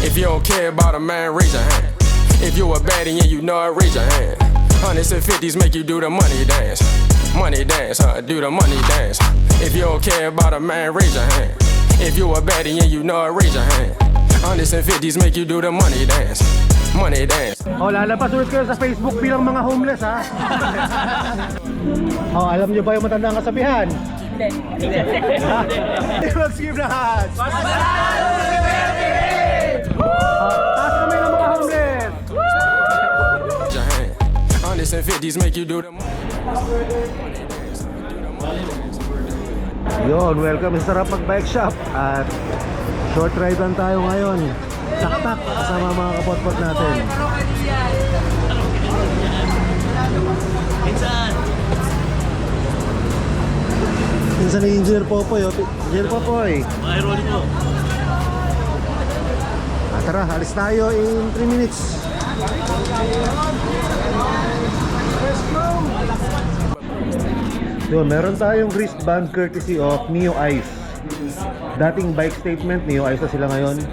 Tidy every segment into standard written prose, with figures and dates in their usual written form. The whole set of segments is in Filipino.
If you don't care about a man, raise your hand. If you a baddie and you know it, raise your hand. Hundreds and fifties make you do the money dance. Money dance, do the money dance. If you don't care about a man, raise your hand. If you a baddie and you know it, raise your hand. Hundreds and fifties make you do the money dance. Money dance. Oh, lalabas ulit kayo sa Facebook bilang mga homeless, ha? Oh, alam nyo ba yung matandang kasabihan? Hindi. Mag-skip lahat. Taas kami ng mga homeless. Hundreds and fifties make you do the money. Yun, welcome sa Sarap Mag-Bike Shop. At short ride lang tayo ngayon. Tak-tak kasama mga kapot-pot natin. Minsan ni Engineer Popoy. Engineer Popoy. Tara, alis tayo in 3 minutes. Yun, meron tayong wristband courtesy of Neo Ice. Dating bike statement, Neo Ice na sila ngayon.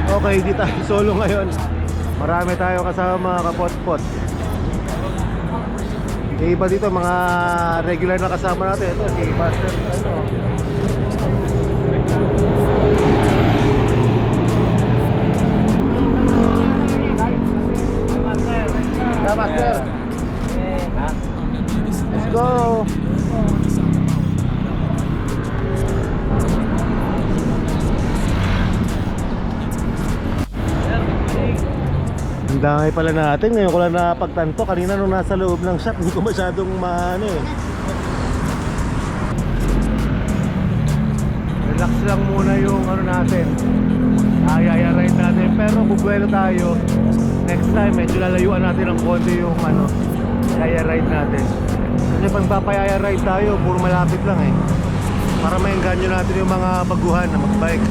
Okay, di tayo solo ngayon. Marami tayo kasama mga kapot-pot. Yung iba dito, mga regular na kasama natin. Ito, si Buster. Buster. Let's go. Ang dangay pala natin. Ngayon ko lang napagtanto. Kanina nung nasa loob ng shop, hindi ko masyadong maano eh. Relax lang muna yung ano natin, ayaya ride natin. Pero bubuelo tayo. Next time medyo lalayuan natin ng konti yung ano, ayaya ride natin. Kasi pag papayaya ride tayo, puro malapit lang eh. Para maengganyo natin yung mga baguhan na magbike.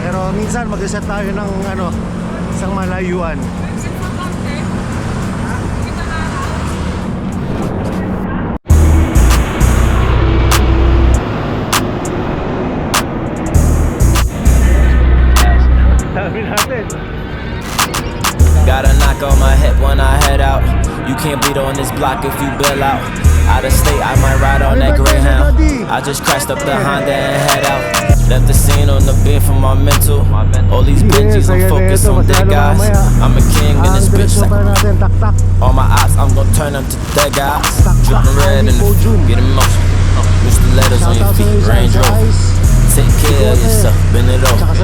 Pero minsan mag-reset tayo ng ano, isang malayuan. Sabi natin. Got a knock on my head when I head out. You can't bleed on this block if you bail out. Out of state, I might ride on that Greyhound. I just crashed up the Honda and head out. Left the scene on the bed for my mental. All these bitches, I'm focused on dead guys. I'm a king in this bitch. All my ops, I'm gon' turn them to dead guys. Drippin' red in the get emotion. Use the letters on your feet, Range Rover. Take care of yourself, bend it over.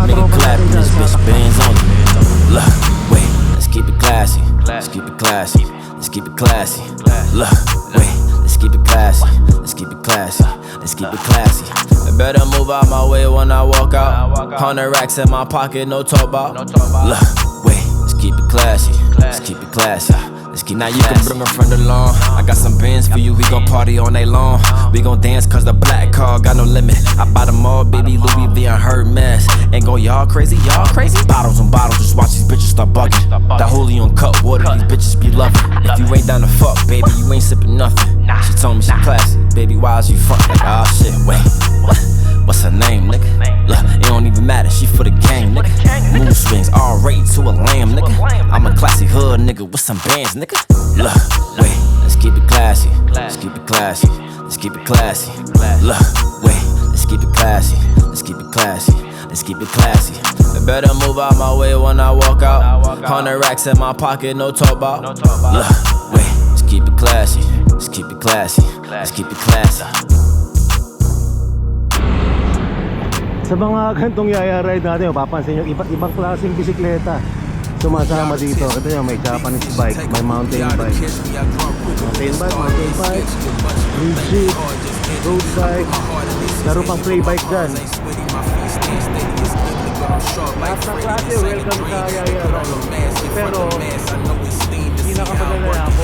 Nigga clap in this bitch, bands on you. Look, wait, let's keep it classy. Let's keep it classy. Let's keep it classy. Look, wait, let's keep it classy. Let's keep it classy. Let's keep it classy. I better move out my way when I walk out. 100 racks in my pocket, no talk about. Look, wait, let's keep it classy. Let's keep it classy. Let's keep now you can bring a friend along. I got some bands for you, we gon' party all night long. We gon' dance cause the black car got no limit. I buy them all, baby, Louis V and Hermes. Ain't go y'all crazy, y'all crazy. Bottles on bottles, just watch these bitches start bugging. That holy on cup water, these bitches be loving. If you ain't down to fuck, baby, you ain't sippin' nothing. She told me she classy, baby, why is you front? Like, oh shit, wait, what? What's her name, nigga? Look, it don't even matter, she for the game, nigga. Mood swings, all rate to a lamb, nigga. I'm a classy hood, nigga, with some bands, nigga. Look, wait, let's keep it classy. Let's keep it classy. Let's keep it classy. Look, wait, let's keep it classy. Let's keep it classy. Let's keep it classy. I better move out my way when I walk out. 100 racks in my pocket, no talk about. Look, wait, let's keep it classy. Let's keep it classy. Let's keep it classy. Sa mga gantong yaya ride natin, mapapansin nyo iba't ibang klaseng bisikleta sumasama dito. Ito yung may Japanese bike, may mountain bike. Mountain bike, rigid, road bike, laro pang play bike dyan. Lahat ng klase, welcome sa yaya ride. Pero pinakamadala ako.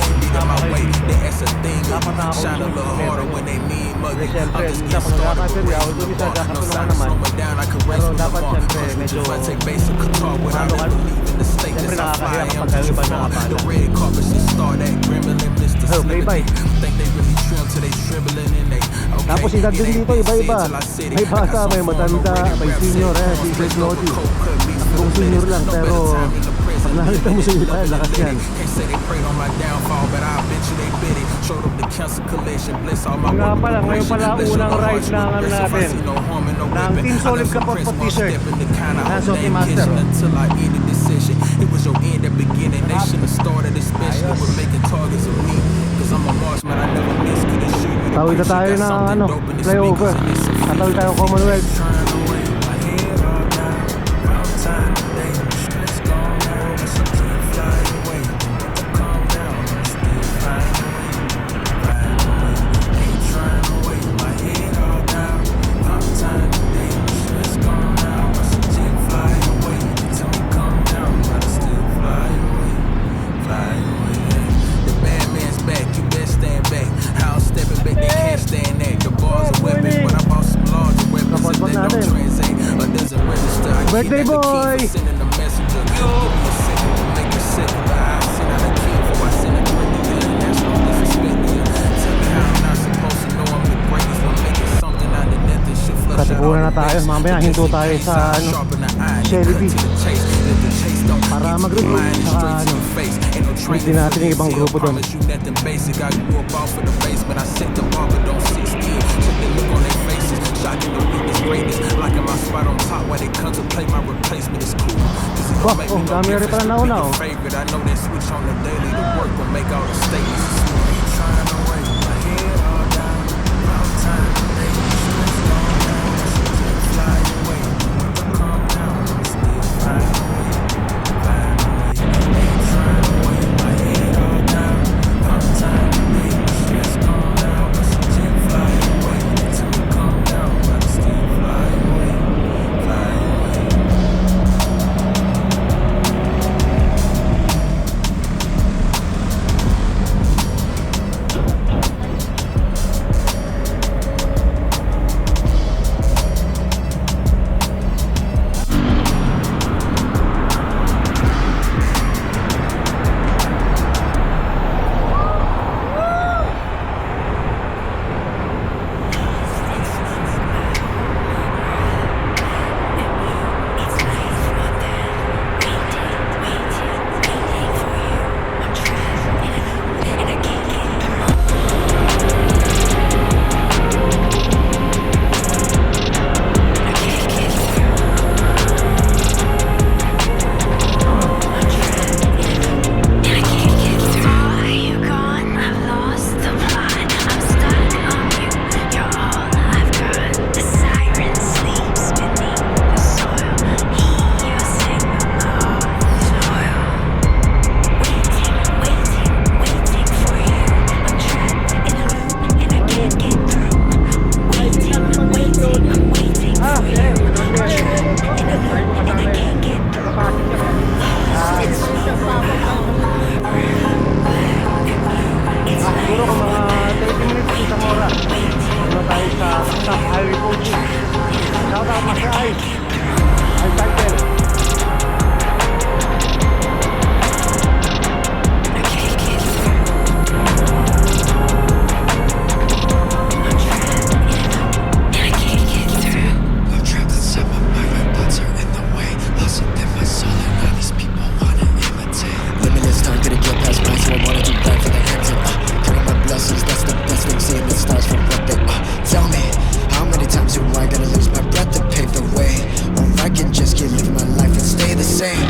Dapat na ako Shine a little harder when they mean mug Kasi it. syempre, I'm just minsan getting pag started. nagkakaseri ako, doon isa No kakatulungan signs naman. slow me down. I can race Pero with the dapat bar. syempre, medyo If I take basic guitar without ano, ever leaving the state. syempre That's how fly nakakahiya I am. kapag kayo iba nakapala. The red carpet should start that gremlin, Mr. Oh, play by. Think they really trim till they shriveling and they okay. Tapos edad din dito, iba-iba. May bata, may matanda, may senior, si Chris Lodi. Kung senior lang, pero pag nakita mo sa ila, lakas yan. Can't say they prayed on my downfall, but I bet you they bid it. Showed up the cancer collection, bless all my Nga work pala, ngayon pala Bless your unang ride hearts, ng ano bless if I natin. see no harm and no Ng weapon. Team Solid I left some Kapot prints, po one t-shirt. step in the kind of Yan, hope Sophie they ain't Master, catching oh. until I end the decision. It was your end at beginning. They shouldn't have started, especially with making targets of me. Cause I'm a marksman, I never miss. Could assure you the Tawid na bitch, tayo you got ng something ano, dope in the flyover. speakers and it's a feat. Tatawid tayo Commonwealth. Trying to weigh my head all down. Round time today, stress gone down. It's a dream, fly away. Calm down, I'm still flying away. Flying away. Ain't trying to weigh my head all down. Round time today, stress gone down. It's a dream, fly away. Tell me calm down, but I still fly away. Fly away. The bad man's back, you best stand back. How I'm stepping back, they can't stand that. The bars are weapons, but I bought some larger weapons. Kapot If they don't natin. transact or doesn't register, I Birthday keep that the key boy! for sending a messenger. Give me a second to make it sick, but I send out a key before I send a threat to you. And that's no disrespect to you. Tell me how I'm not supposed to know I'm the greatest. When making something out of nothing should flush out all Katipunan na the tayo. best. Mamaya hinto tayo sa ano, Shelly Beach. Para mag-recruit, saka ano, meet din natin yung ibang grupo doon. You nothing basic. I grew up off of the basement. I set the bar, but don't sit still. Check the look on their faces. Shocking the weakness, greatness. Like my spot on top while they contemplate my replacement is cool. Cause it Bah, don't make me no dami rin difference pala to nauna, be your oh. favorite. I know that switch on the daily. The work will make all the statements. Ain't trying to wait my head all down. Round time today, stress gone down. Just fly away. Calm down, I'm still flying away. Flying away. Ain't trying to wait my head all down. Round time today, stress gone down. Just fly away. Till we calm down, but I still fly away. Fly away. Are you gone? I've lost the plot. I'm stuck on you. You're all I've got. The siren sleeps beneath the soil. Hear your signal of soil. Waiting for you. I'm trapped in a loop and I can't get through. Waiting for you. I'm trapped in a loop and I can't get through. Siguro kung mga 30 minutes, isang oras. Ano tayo sa Saksak Highway Coaching. Shout out Master Ice. Ay, title. I'm trapped inside my mind, my thoughts are in the way. Lost within my soul, and now these people wanna imitate. Limitless time, couldn't get past mine, so I wanna do right for the ends. And count my blessings, that's the best thing. Seeing the stars from what they tell me. How many times do I gotta lose my breath to pave the way? Or I can just keep living my life and stay the same.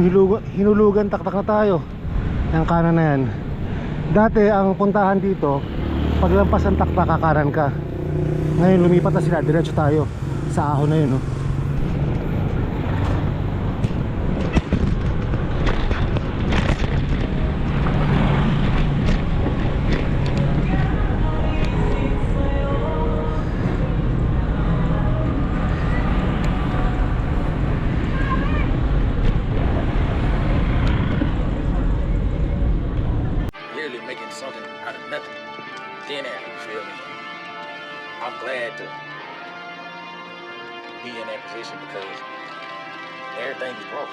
yung hinulugan, taktak na tayo. Yung kanan na yan. Dati ang puntahan dito, paglampas ng taktak kakanan ka. Ngayon lumipat na sila, diretso tayo sa ahon na yun, no? Literally making something out of nothing. Thin air, you feel me? I'm glad to be in that position because everything is broke.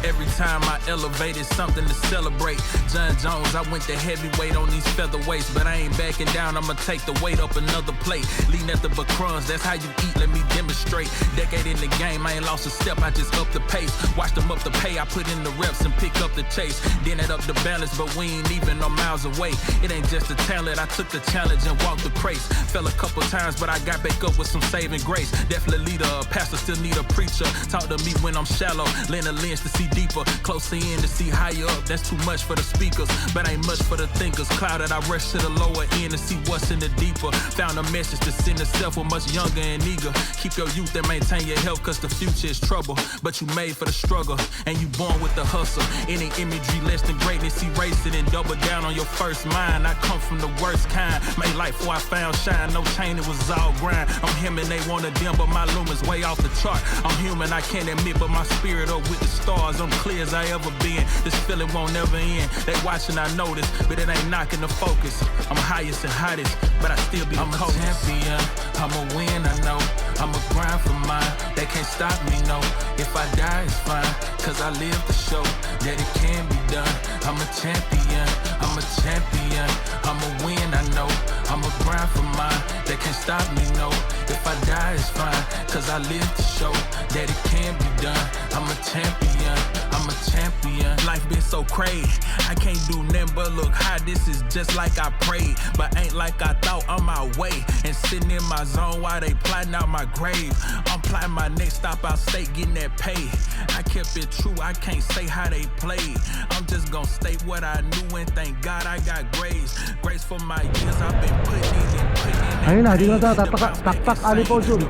Every time I elevated something to celebrate. John Jones, I went to heavyweight on these featherweights, but I ain't backing down, I'ma take the weight up another plate. Lean at the crumbs, that's how you eat, let me demonstrate. Decade in the game, I ain't lost a step, I just up the pace. Watch them up the pay, I put in the reps and pick up the chase. Then it up the balance, but we ain't even no miles away. It ain't just a talent, I took the challenge and walked the craze. Fell a couple times, but I got back up with some saving grace. Definitely leader, a pastor still need a preacher. Talk to me when I'm shallow, lend a lens to see deeper, closer in to see higher up. That's too much for the speakers, but ain't much for the thinkers. Clouded, I rush to the lower end to see what's in the deeper. Found a message to send itself with much younger and eager. Keep your youth and maintain your health, cause the future is trouble. But you made for the struggle, and you born with the hustle. Any imagery less than greatness, erase it and double down on your first mind. I come from the worst kind, made life before I found shine. No chain, it was all grind. I'm him and they want to dim, but my lumen's way off the chart. I'm human, I can't admit, but my spirit up with the stars. I'm clear as I ever been. This feeling won't never end. They watching, I notice, but it ain't knocking the focus. I'm highest and hottest, but I still be the coldest. I'm a champion, I'ma win, I know. I'ma grind for mine, they can't stop me, no. If I die, it's fine, cause I live to show that it can be done. I'm a champion, I'm a champion. I'ma win, I know. I'ma grind for mine, they can't stop me, no. If I die, it's fine, cause I live to show that it can be done. I'm a champion, I'm a champion. Life been so crazy, I can't do nothing but look high. This is just like I prayed, but ain't like I thought. I'm my way and sitting in my zone while they plotting out my grave. I'm plotting my next stop out state, getting that pay. I kept it true, I can't say how they played. I'm just gonna state what I knew and thank God I got grace. Grace for my years I've been putting in and putting in. Ayun na, dito na tayo, taktak, Ali po zoom.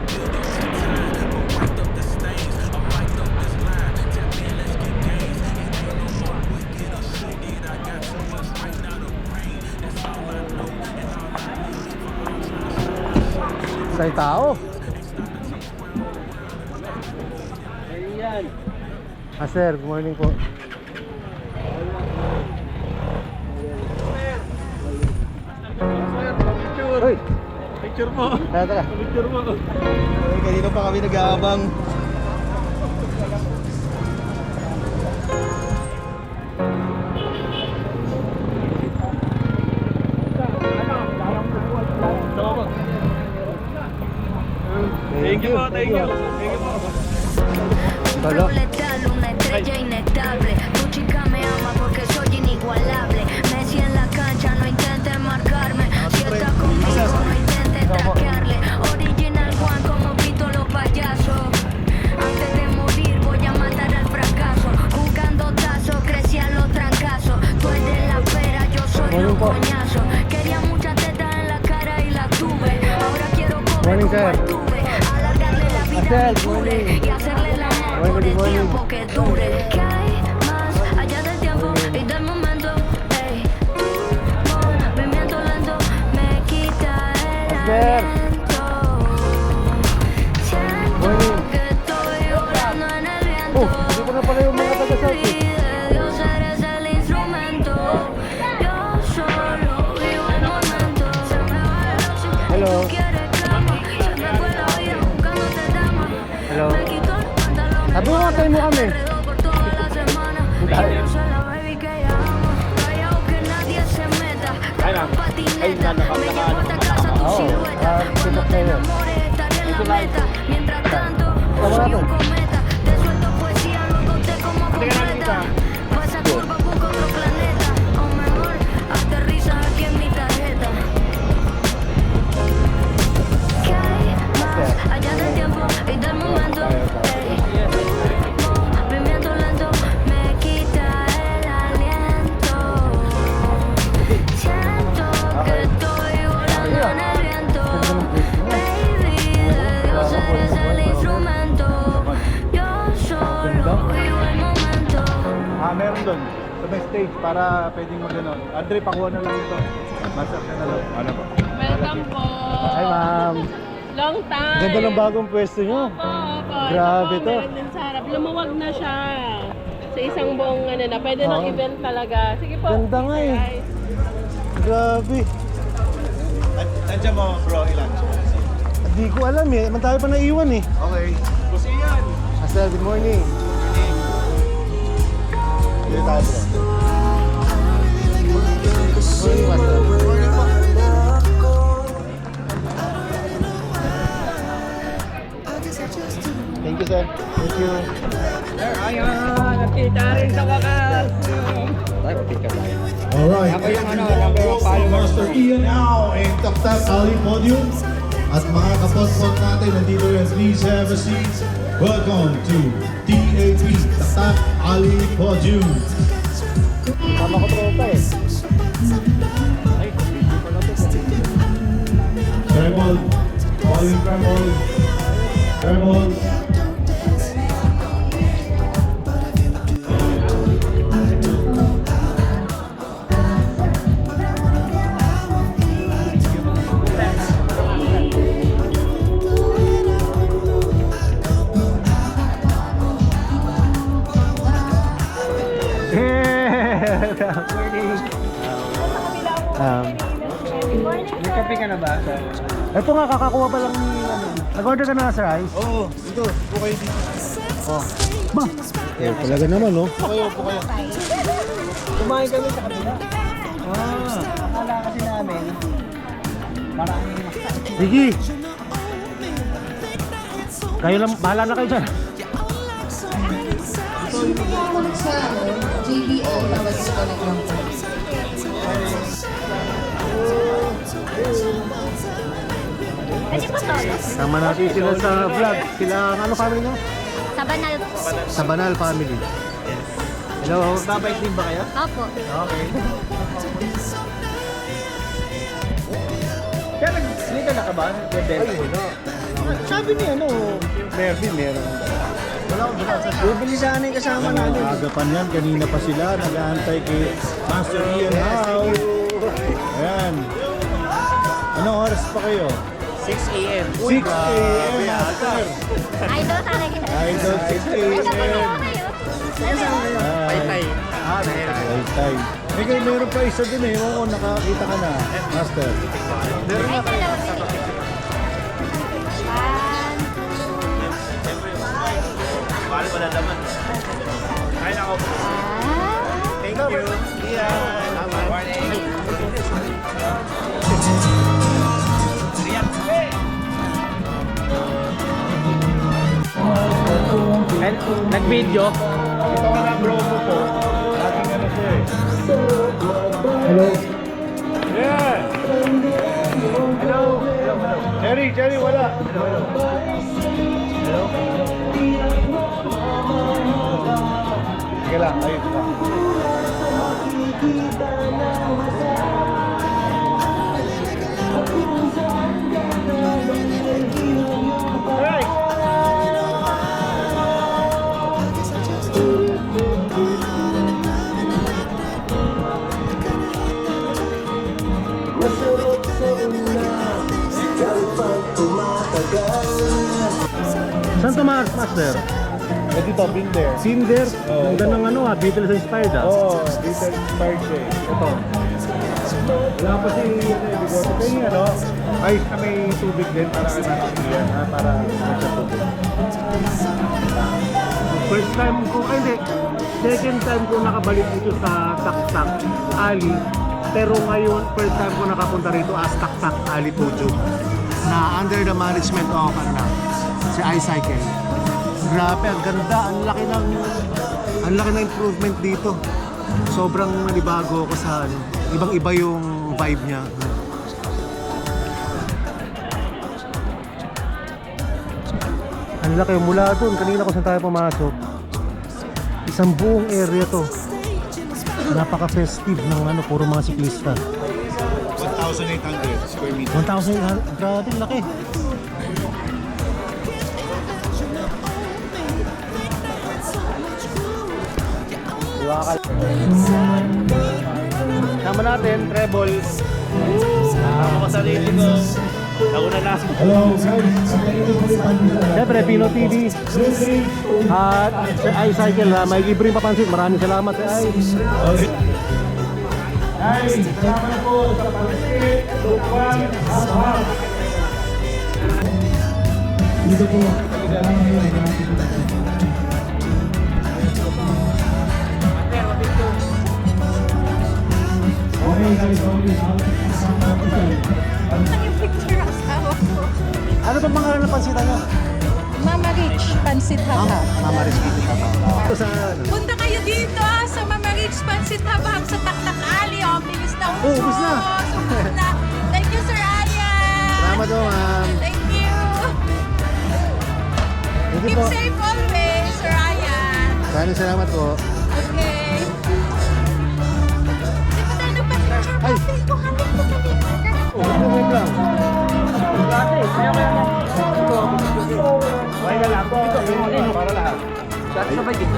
Say tao. Ah, sir, good morning po. Hoy, Picture mo. tara. Picture mo. Kanina pa kami nag-aabang. Thank you po, thank you. Thank you po. Tolo. Proletal, una estrella inestable. Tu chica me ama porque soy inigualable. Messi en la cancha, no intentes marcarme. Si está conmigo, no intentes taquearle. Original Juan como Vito los payasos. Antes de morir voy a matar al fracaso. Jugando tazo, crecían los trancazos. Tú eres la pera, yo soy los coñazos. Quería muchas tetas en la cara y las tuve. Ahora quiero comer Morning, como sir. estuve. Alargarle la vida a mi cure y hacerle el amor por el tiempo que dure. ¿Qué hay más allá del tiempo y del momento? Ey, tu movimiento lento me quita el aliento. Siento que estoy volando en el viento. Hindi ko na pala yung mga taga-selfie. Dios, eres el instrumento. Yo solo vivo el momento. Se me va el oxígeno. Hello. Tú quieres cama. Se me fue la vida buscándote dama. Hello. Me quito los pantalones. Sabi mo, tayo mo kami. Enredo por toda la semana. Y yo soy la baby que amo. Callao que nadie se meta. Carro patineta. Me llevo hasta casa tu silueta. Cuando te enamores estaré en la meta. Mientras tanto, soy un cometa. Te suelto poesía, luego te como completa. Pasa curva, busco otro planeta. O mejor, aterriza aquí en mi tarjeta. ¿Qué hay más allá del tiempo y del momento? Ey, movimiento lento me sa may stage para pwedeng mag-ano. Andre, pakuha na lang ito. Master ka na lang. Ano po? Welcome po. Hi, ma'am. Long time. Ganda ng bagong pwesto nyo. Opo. Grabe to. Meron din sa harap. Lumuwag na siya. Sa isang buong ano na. Pwede ng Oo. event talaga. Sige po. Ganda nga eh. Guys. Grabe. Nandiyan mo bro, ilan? Hindi ko alam eh. Man tayo pa naiwan eh. Okay. Kasi yan. Master, good morning. Dito tayo bro. Good morning, Master. Thank you, sir. Thank you. Ayan. Nakita rin sa wakas. Alright, Master Ian now in Taktak Ali Podium. At mga kapotpot natin, nandito rin. Please have a seat. Welcome to TAP Taktak Ali Podium. Tama ko tropa eh. Tremol, calling tremol, tremol. May kape ka na ba? Ito nga, kakakuha pa lang ni ano. Nag-order ka na sa rice? Oo, dito. Upo kayo dito. Ba? Eh, talaga naman, no? Upo kayo. Kumain kami sa kabila. Akala kasi namin, parang Sige. Kayo lang, bahala na kayo dyan. Tama natin sila sa vlog. Sila, ano family nyo? Sa banal po. Sa Banal family. Hello. babait din ba kayo? Opo. Okay. Kaya nag-slika na ka ba? Ay, wala. Sabi niya, ano, meron. Wala. Bibili sana yung kasama namin. Agapan yan, kanina pa sila, nag-aantay kay Master Ian now. Ayan. Anong oras pa kayo? 6 a.m. 6 a.m. Master. Idol talaga. Idol 6 a.m. Hello. Tay-tay. Tay-tay. Meron pa isa din eh. Oo, nakakita ka na, Master. Meron na kayo. Mahal mo na naman. Kain ako. Thank you. Yeah. Morning. Nag-video? Ito ka na bro mo po. Ating ano siya eh. Hello. Yeah! Hello! Cherry, wala. Sige lang, ayun lang. Saan to, Master? Eh dito, Binder. Cinder. Ang ganda ng ano ah, Beatles inspired ah. Oo, dito inspired siya eh. Ito. Wala pa si Bigote. Kaya yung ano, ay na may tubig din para kay Master ha? Para sa tubig. First time ko, ay hindi. Second time ko nakabalik dito sa Taktak Ali. Pero ngayon, first time ko nakapunta rito as Taktak Ali Podium. Na under the management of ano na, si iCycle. Grabe, ang ganda, ang laki ng improvement dito. Sobrang nanibago ako sa ano, ibang-iba yung vibe niya. Ang laki mula doon, kanina kung saan tayo pumasok. Isang buong area to. Napaka-festive ng ano, puro mga siklista. 1,800 square meter. 1,000, grabe, laki. Sama natin, treble. Sama ko sarili ko. Ako na last. Hello guys, Siyempre, Pino TV. At Sir iCycle, may libreng papansin. Maraming salamat, Sir Ice. guys, salamat po sa pag-skip, tukwan, at dito po, okay guys, Yung picture ng asawa ko. Ano ba pangalan ng pansitan nyo? Mama Rich Pansit Habhab. Mama Rich Pansit Habhab. Punta kayo dito sa Mama Rich Pansit Habhab sa Taktak Ali. Oh, bilis na uso. Ubus na. Ubus na. Thank you, Sir Ayan. Salamat po, ma'am. Thank you. Thank you Keep po. safe always, Sir Ayan. Maraming salamat po. Okay. Di ba tayo nagpa-picture? Ay. Ko hanap ko kanina. Wait lang. Okay na lang. Ito, para lahat. Sabay dito.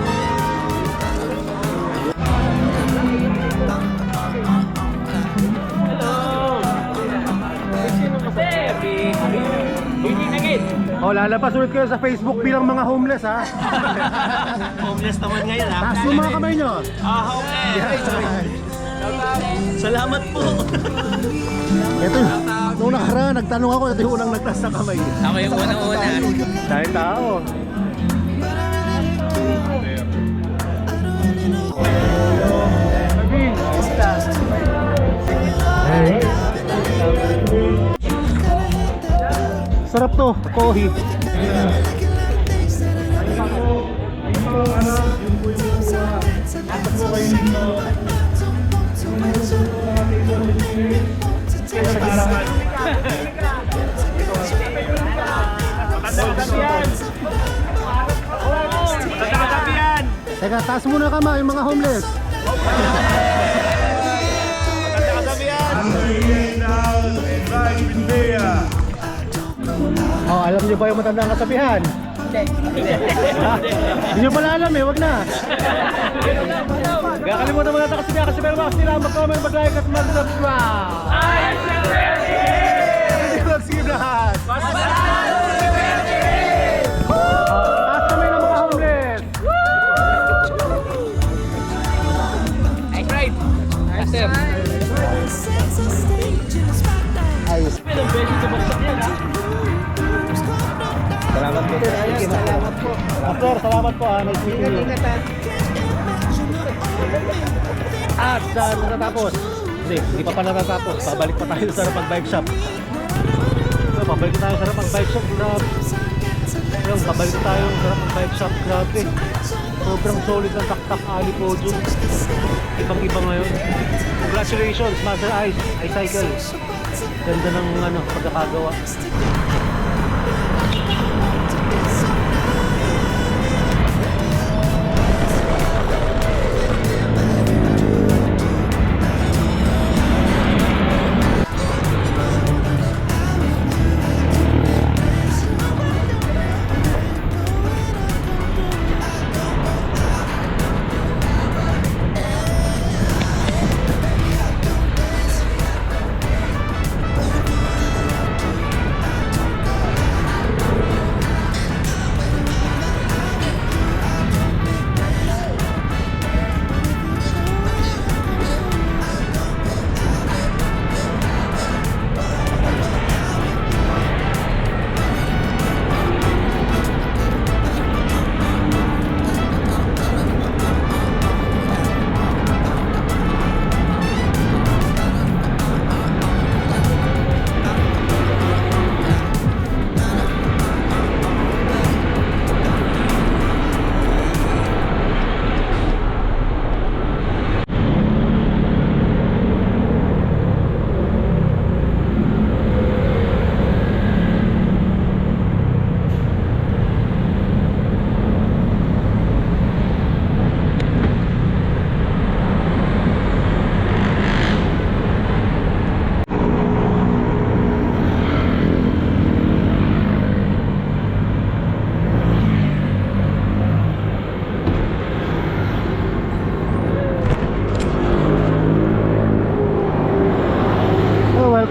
Oh, lalabas ulit kayo sa Facebook bilang mga homeless, ha? Homeless naman ngayon ha. Taas yung mga kamay nyo. Homeless. Salamat po. Ito, nung nakaraan, nagtanong ako, ito yung unang nagtaas sa kamay. Ako yung unang-una. Dahil tao. Sarap to, kohi. Teka, taas muna kamay yung mga homeless. Oh, alam niyo ba yung matandang kasabihan? Hindi nyo pala alam eh, wag na. Kaya kalimutan mo natin kasabihan kasi meron mga sila mag-comment, mag-like at mag-subscribe. Hindi ko mag-skip lahat. Taas kami ng mga homeless. Ayos. Salamat po. Salamat po. Sir, salamat po ha. Nice meeting you. At saan natatapos? Hindi pa natatapos. Babalik pa tayo sa Rapag Bike Shop. Babalik tayo sa Rapag Bike Shop. Yung babalik tayo sa Rapag Bike Shop. Grabe. Sobrang solid ng Taktak Ali Podium. Ibang-iba ngayon. Congratulations, Master Ice. iCycle. Ganda ng pagkakagawa.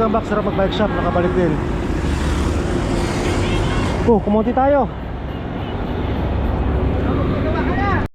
welcome back. Sarap mag-bike shop, nakabalik din. Oh, kumonti tayo.